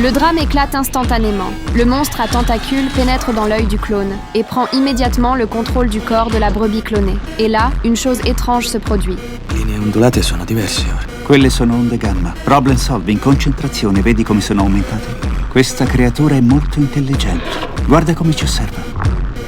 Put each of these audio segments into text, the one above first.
Le drame éclate instantanément. Le monstre à tentacules pénètre dans l'œil du clone et prend immédiatement le contrôle du corps de la brebis clonée. Et là, une chose étrange se produit. Linee ondulate sono diverse ora. Quelle sono onde gamma. Problem solving, concentrazione, vedi come sono aumentate? Questa creatura è molto intelligente. Guarda come ci osserva.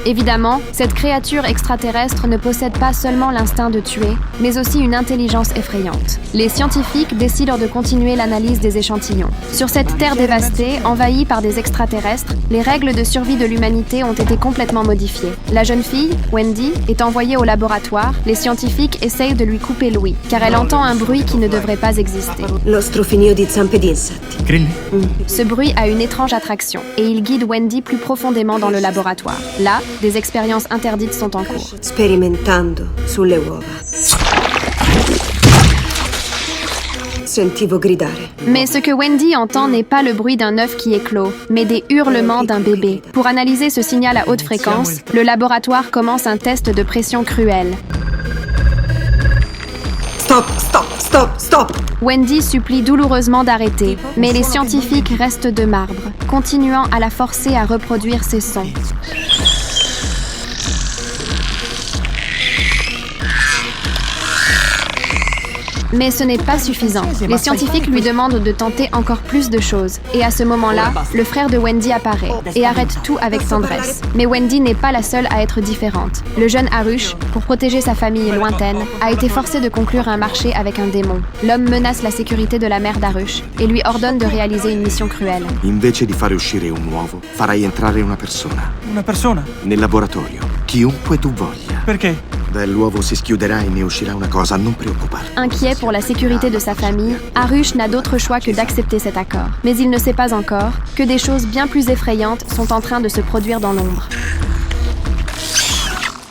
Évidemment, cette créature extraterrestre ne possède pas seulement l'instinct de tuer, mais aussi une intelligence effrayante. Les scientifiques décident de continuer l'analyse des échantillons. Sur cette terre dévastée, envahie par des extraterrestres, les règles de survie de l'humanité ont été complètement modifiées. La jeune fille, Wendy, est envoyée au laboratoire. Les scientifiques essayent de lui couper l'ouïe, car elle entend un bruit qui ne devrait pas exister. Lo strofinio di zampe d'insetti. Grilli? Ce bruit a une étrange attraction, et il guide Wendy plus profondément dans le laboratoire. Là, des expériences interdites sont en cours. Sperimentando sulle uova. Sentivo gridare. Mais ce que Wendy entend n'est pas le bruit d'un œuf qui éclot, mais des hurlements d'un bébé. Pour analyser ce signal à haute fréquence, le laboratoire commence un test de pression cruelle. Stop, stop, stop, stop! Wendy supplie douloureusement d'arrêter, mais les scientifiques restent de marbre, continuant à la forcer à reproduire ses sons. Mais ce n'est pas suffisant. Les scientifiques lui demandent de tenter encore plus de choses. Et à ce moment-là, le frère de Wendy apparaît et arrête tout avec tendresse. Mais Wendy n'est pas la seule à être différente. Le jeune Harush, pour protéger sa famille lointaine, a été forcé de conclure un marché avec un démon. L'homme menace la sécurité de la mère d'Harush et lui ordonne de réaliser une mission cruelle. Invece di fare uscire un uovo, farai entrare una persona. Una persona? Nel laboratorio. Chiunque tu voglia. Perché? L'uovo si schiuderà e ne uscirà una cosa, non preoccuparti. Inquiet pour la sécurité de sa famille, Harush n'a d'autre choix que d'accepter cet accord. Mais il ne sait pas encore que des choses bien plus effrayantes sont en train de se produire dans l'ombre.